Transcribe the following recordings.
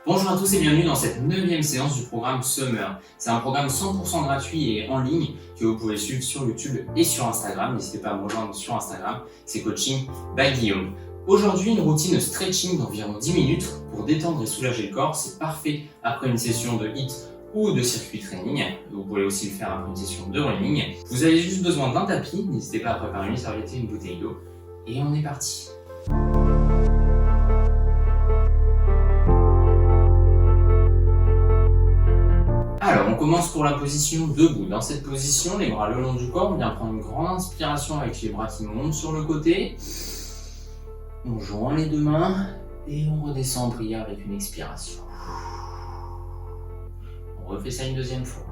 Bonjour à tous et bienvenue dans cette 9e séance du programme Summer. C'est un programme 100% gratuit et en ligne que vous pouvez suivre sur YouTube et sur Instagram. N'hésitez pas à me rejoindre sur Instagram, c'est Coaching by Guillaume. Aujourd'hui, une routine stretching d'environ 10 minutes pour détendre et soulager le corps. C'est parfait après une session de HIIT ou de circuit training. Vous pouvez aussi le faire après une session de running. Vous avez juste besoin d'un tapis. N'hésitez pas à préparer une serviette et une bouteille d'eau. Et on est parti. Alors, on commence pour la position debout. Dans cette position, les bras le long du corps, on vient prendre une grande inspiration avec les bras qui montent sur le côté. On joint les deux mains et on redescend en prière avec une expiration. On refait ça une deuxième fois.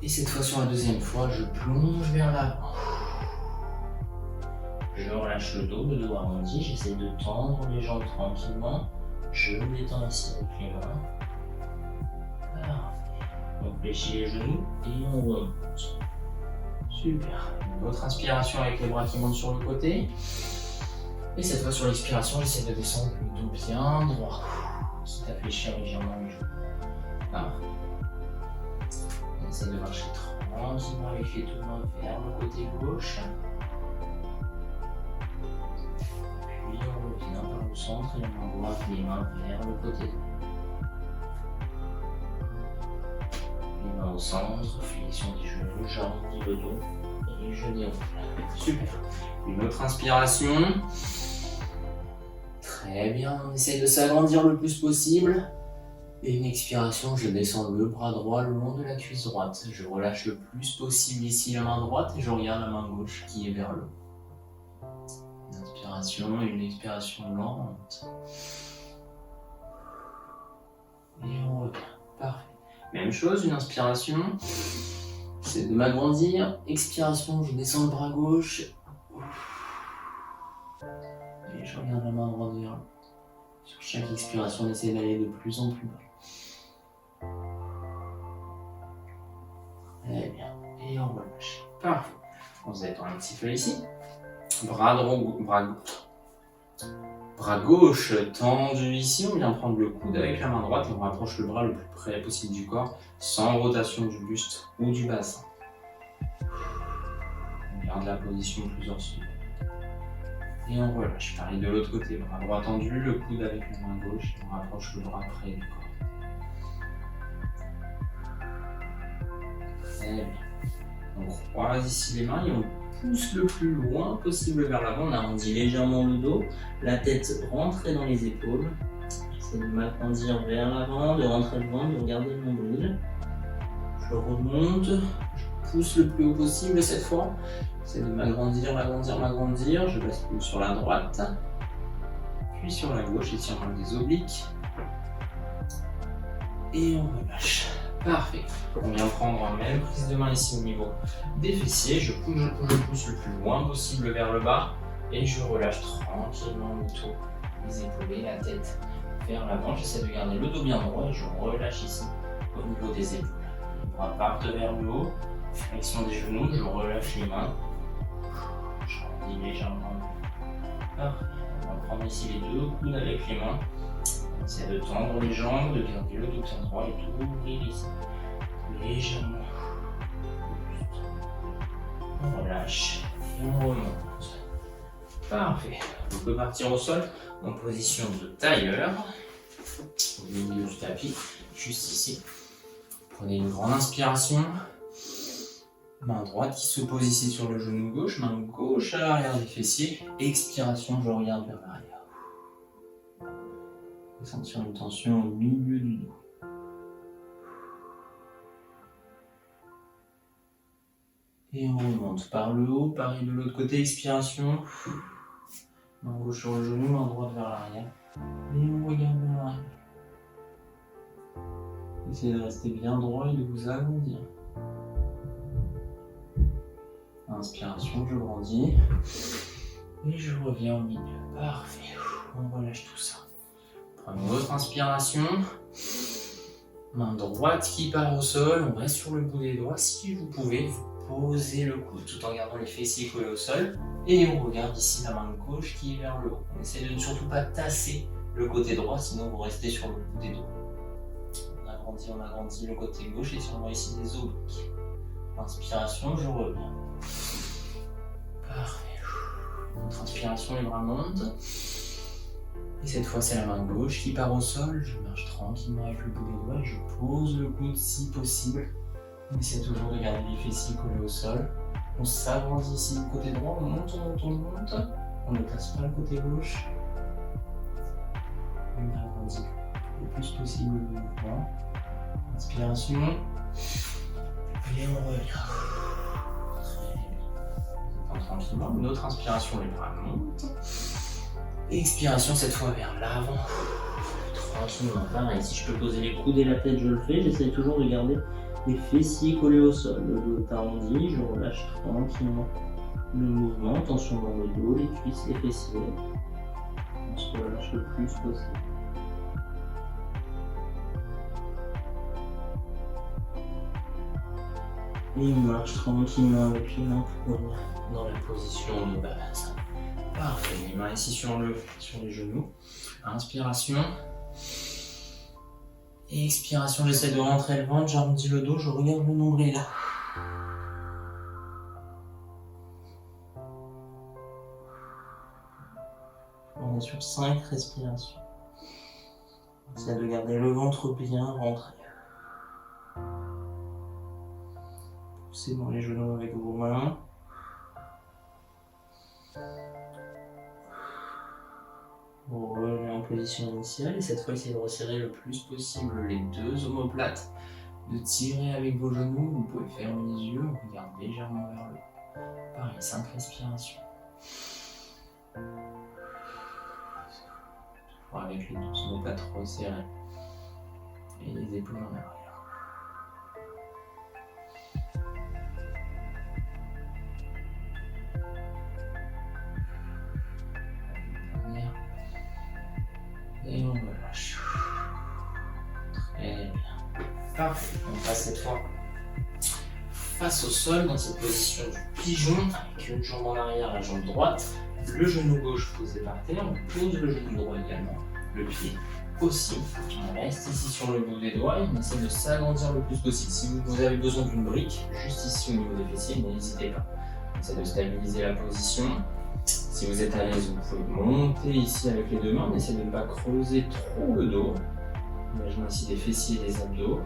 Et cette fois, sur la deuxième fois, je plonge vers l'avant. Je relâche le dos arrondi, j'essaie de tendre les jambes tranquillement. Je me détends ici avec les mains. On fléchit les genoux et on remonte. Super. Une autre inspiration avec les bras qui montent sur le côté. Et cette fois sur l'expiration, j'essaie de descendre plutôt bien droit. Quitte à fléchir légèrement les genoux. Là. On essaie de marcher tranquillement avec les deux mains vers le côté gauche. Puis on revient par le centre et on envoie les mains vers le côté droit. Les mains au centre, flexion des genoux, j'arrondis le dos et je déroule. Super. Une autre inspiration. Très bien, on essaye de s'agrandir le plus possible. Et une expiration, je descends le bras droit le long de la cuisse droite. Je relâche le plus possible ici la main droite et je regarde la main gauche qui est vers le haut. Une inspiration et une expiration lente. Et on revient. Parfait. Même chose, une inspiration, c'est de m'agrandir. Expiration, je descends le bras gauche. Et je regarde la main droite vers le haut. Sur chaque expiration, on essaie d'aller de plus en plus bas. Très bien. Et on relâche. Parfait. On se détend un petit peu ici. Bras gauche tendu ici, on vient prendre le coude avec la main droite et on rapproche le bras le plus près possible du corps, sans rotation du buste ou du bassin. On garde la position plusieurs secondes. Et on relâche. Pareil de l'autre côté, bras droit tendu, le coude avec la main gauche et on rapproche le bras près du corps. Très bien. On croise ici les mains et on pousse le plus loin possible vers l'avant, on arrondit légèrement le dos, la tête rentrée dans les épaules. J'essaie de m'agrandir vers l'avant, de rentrer loin, de regarder le nombril. Je remonte, je pousse le plus haut possible cette fois. J'essaie de m'agrandir, je bascule sur la droite, puis sur la gauche, étirement des obliques. Et on relâche. Parfait. On vient prendre en même prise de main ici au niveau des fessiers. Je pousse le plus loin possible vers le bas et je relâche tranquillement le dos, les épaules et la tête vers l'avant. J'essaie de garder le dos bien droit et je relâche ici au niveau des épaules. Les bras partent vers le haut, flexion des genoux, je relâche les mains. Je rendis légèrement. Parfait. On va prendre ici les deux coudes avec les mains. On essaie de tendre les jambes, de garder le dos bien droit et d'ouvrir ici. Légèrement. On relâche et on remonte. Parfait. On peut partir au sol en position de tailleur. Au milieu du tapis, juste ici. Prenez une grande inspiration. Main droite qui se pose ici sur le genou gauche, main gauche à l'arrière des fessiers. Expiration, je regarde vers l'arrière. Sentir une tension au milieu du dos. Et on remonte par le haut, pareil de l'autre côté, expiration. Main gauche sur le genou, main droite vers l'arrière. Et on regarde vers l'arrière. Essayez de rester bien droit et de vous agrandir. Inspiration, je grandis. Et je reviens au milieu. Parfait. On relâche tout ça. Une autre inspiration, main droite qui part au sol, on reste sur le bout des doigts. Si vous pouvez, vous posez le coude tout en gardant les fessiers collés au sol. Et on regarde ici la main gauche qui est vers le haut. On essaie de ne surtout pas tasser le côté droit, sinon vous restez sur le bout des dos. On agrandit le côté gauche et sûrement ici des obliques. Inspiration, je reviens. Parfait. Notre inspiration, les bras montent. Et cette fois, c'est la main gauche qui part au sol. Je marche tranquillement avec le bout des doigts et je pose le coude si possible. On essaie toujours de garder les fessiers collés au sol. On s'agrandit ici du côté droit, on monte, on monte, on monte. On ne casse pas le côté gauche. On agrandit le plus possible le mouvement. Inspiration. Et on revient. Très bien. Tranquillement. Une autre inspiration, les bras montent. Expiration cette fois vers l'avant. Tranquillement. Pareil, si je peux poser les coudes et la tête, je le fais. J'essaie toujours de garder les fessiers collés au sol. Le dos est arrondi, je relâche tranquillement le mouvement. Tension dans le dos, les cuisses, les fessiers. On se relâche le plus possible. Et on marche tranquillement avec les mains pour revenir dans la position de base. Parfait, les mains ici sur les genoux. Inspiration. Et expiration, j'essaie de rentrer le ventre, j'arrondis le dos, je regarde le nombril là. On est sur 5 respirations. J'essaie de garder le ventre bien rentré. Poussez dans les genoux avec vos mains. Vous revenez en position initiale et cette fois essayez de resserrer le plus possible les deux omoplates, de tirer avec vos genoux, vous pouvez fermer les yeux, on regarde légèrement vers le haut. Pareil, 5 respirations. Toujours avec les deux omoplates resserrées et les épaules en arrière. Et on relâche. Très bien. Parfait. On passe cette fois face au sol dans cette position du pigeon avec une jambe en arrière, la jambe droite, le genou gauche posé par terre. On pose le genou droit également, le pied aussi. On reste ici sur le bout des doigts et on essaie de s'agrandir le plus possible. Si vous avez besoin d'une brique, juste ici au niveau des fessiers, n'hésitez pas. On essaie de stabiliser la position. Si vous êtes à l'aise, vous pouvez monter ici avec les deux mains, mais essayez de ne pas creuser trop le dos. Imaginez ici des fessiers et des abdos.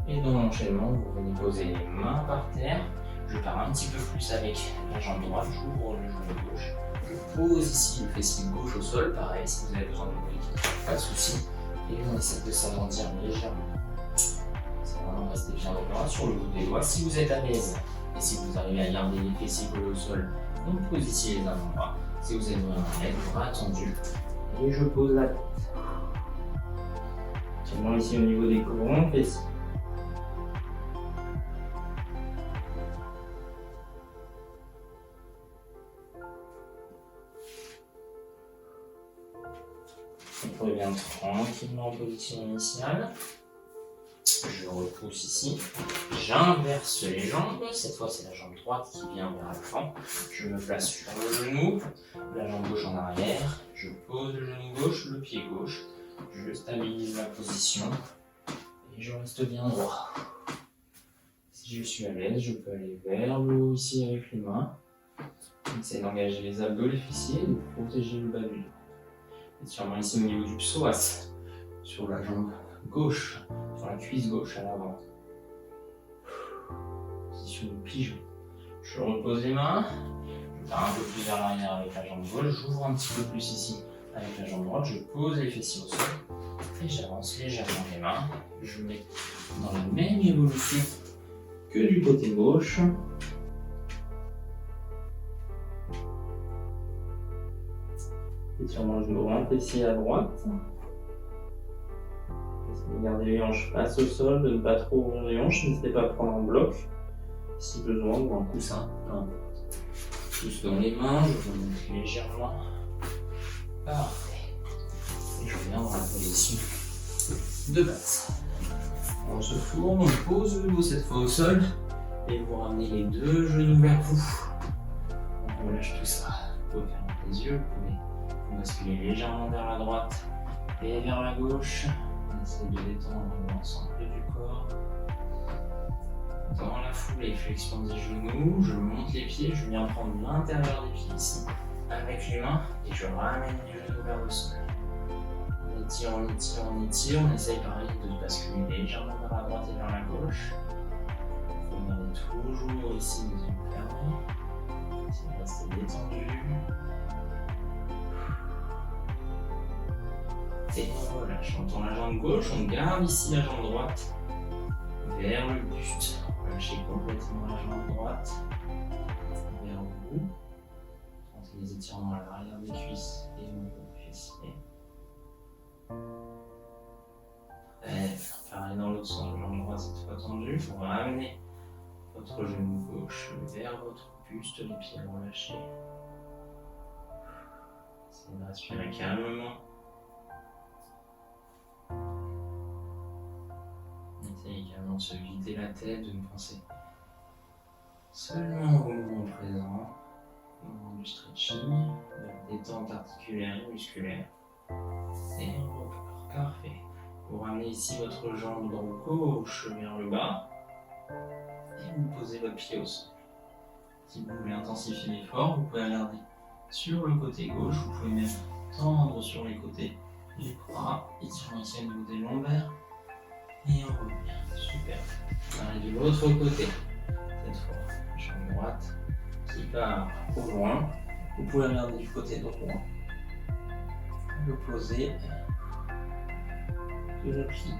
Et dans l'enchaînement, vous venez poser les mains par terre. Je pars un petit peu plus avec la jambe droite, j'ouvre le genou gauche. Je pose ici le fessier gauche au sol, pareil, si vous avez besoin de briques, pas de souci. Et on essaie de s'agrandir légèrement. C'est vraiment rester bien droit sur le bout des doigts. Si vous êtes à l'aise, et si vous arrivez à garder les fessiers collés au sol, on pose ici les avant-bras. Si vous êtes vraiment à l'aise, bras tendus. Et je pose la tête. Seulement ici au niveau des grands fessiers. On revient tranquillement en position initiale. Je repousse ici. J'inverse les jambes. Cette fois, c'est la jambe droite qui vient vers l'avant. Je me place sur le genou, la jambe gauche en arrière. Je pose le genou gauche, le pied gauche. Je stabilise la position et je reste bien droit. Si je suis à l'aise, je peux aller vers le haut ici avec les mains. J'essaie d'engager les abdos, les fessiers et de protéger le bas du dos. Et sûrement ici au niveau du psoas, sur la jambe gauche, sur la cuisse gauche à l'avant. Position du pigeon. Je repose les mains, je pars un peu plus vers l'arrière avec la jambe gauche, j'ouvre un petit peu plus ici avec la jambe droite, je pose les fessiers au sol et j'avance légèrement les mains. Je mets dans la même évolution que du côté gauche. Étirement le genou droit, fessier à droite. Gardez les hanches face au sol, de ne pas trop ouvrir les hanches, n'hésitez pas à prendre un bloc, si besoin, ou un coussin. Tous dans les mains, je remonte légèrement. Parfait. Et je reviens dans la position de base. On se tourne, on pose le dos cette fois au sol, et vous ramenez les deux genoux vers vous. On relâche tout ça. Vous pouvez fermer les yeux, vous pouvez Vous basculez légèrement vers la droite et vers la gauche. On essaie de détendre l'ensemble du corps. Dans la foulée, flexion des genoux, je monte les pieds, je viens prendre l'intérieur des pieds ici avec les mains et je ramène les genoux vers le sol. On étire, on étire, on étire, on essaye pareil de basculer légèrement vers la droite et vers la gauche. On est toujours ici les yeux fermés. Essayez de rester détendu. Et on relâche. On tend la jambe gauche, on garde ici la jambe droite vers le buste. Relâchez complètement la jambe droite vers vous. Sentez les étirements à l'arrière des cuisses et au niveau du fessier. Pareil dans l'autre sens, la jambe droite cette fois tendue. Vous ramenez votre genou gauche vers votre buste, les pieds relâchés. Essayez de respirer calmement. Essayez également de se vider la tête, de ne penser seulement au moment présent, au moment du stretching, de la détente articulaire et musculaire. Et on repart. Parfait. Vous ramenez ici votre jambe gauche vers le bas et vous posez votre pied au sol. Si vous voulez intensifier l'effort, vous pouvez regarder sur le côté gauche, vous pouvez même tendre sur les côtés les bras, étirant ici au niveau des lombaires. Et on revient, super. On arrive de l'autre côté, cette fois, jambe droite qui part au loin. Vous pouvez regarder du côté droit, le poser, de la plie,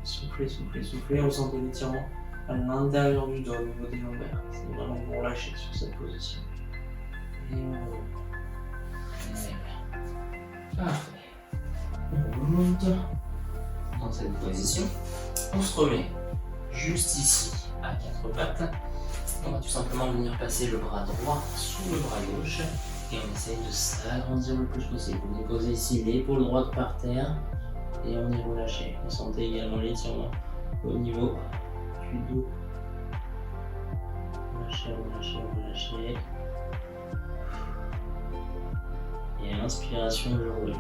soufflez, soufflez, soufflez, ressentez l'étirement à l'intérieur du dos, au niveau des lombaires. C'est vraiment vous relâcher sur cette position. Et on revient. Parfait. On remonte. Dans cette position, on se remet juste ici à quatre pattes. On va tout simplement venir passer le bras droit sous le bras gauche et on essaye de s'agrandir le plus possible. Vous déposez ici l'épaule droite par terre et on est relâché. Vous sentez également l'étirement au niveau du dos. Relâchez, relâchez, relâchez. Et à l'inspiration, je roule.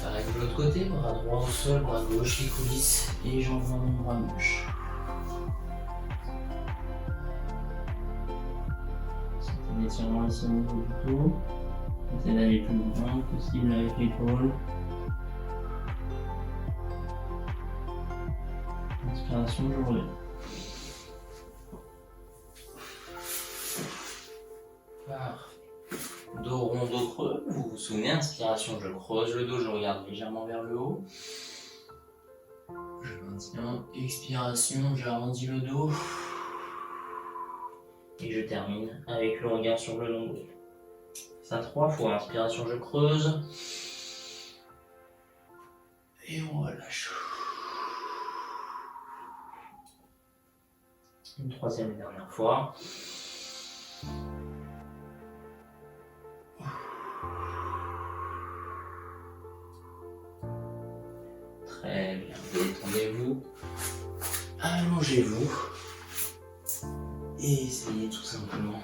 Pareil de l'autre côté, bras droit au sol, bras gauche les coulisses et j'envoie mon bras gauche. Sentez l'étirement ici au niveau du dos. Essayez d'aller plus loin possible avec l'épaule. Inspiration, je relève. Parfait. Dos rond, dos creux, vous vous souvenez, inspiration, je creuse le dos, je regarde légèrement vers le haut. Je maintiens, expiration, j'arrondis le dos. Et je termine avec le regard sur le nombril. Ça 3 fois, inspiration, je creuse. Et on relâche. Une troisième et dernière fois. Très bien, détendez-vous, allongez-vous et essayez tout simplement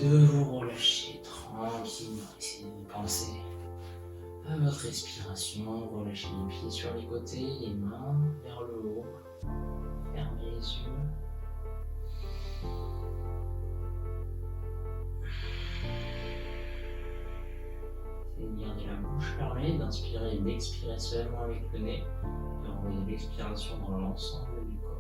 de vous relâcher tranquillement. Essayez de penser à votre respiration, relâchez les pieds sur les côtés, les mains vers le haut, fermez les yeux. Et garder la bouche fermée, d'inspirer et d'expirer seulement avec le nez et envoyer l'expiration dans l'ensemble du corps.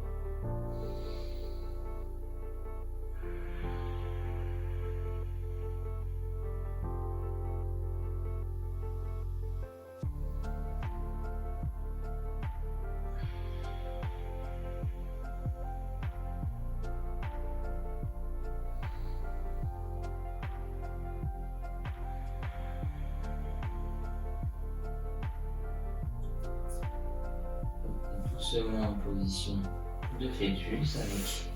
Doucement en position de fœtus avec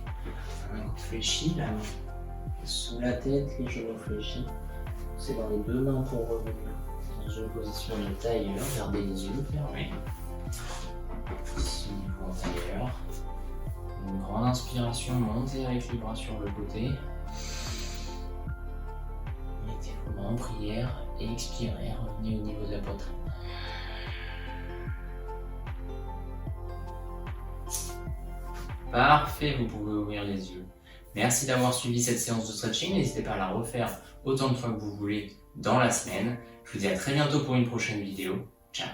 un coup fléchi, la main sous la tête, les genoux fléchis. C'est dans les deux mains pour revenir dans une position de tailleur. Gardez les yeux fermés. Ici, en tailleur. Une grande inspiration, montez avec les bras sur le côté. Mettez-vous en prière et expirez, revenez au niveau de la poitrine. Parfait, vous pouvez ouvrir les yeux. Merci d'avoir suivi cette séance de stretching, n'hésitez pas à la refaire autant de fois que vous voulez dans la semaine. Je vous dis à très bientôt pour une prochaine vidéo. Ciao!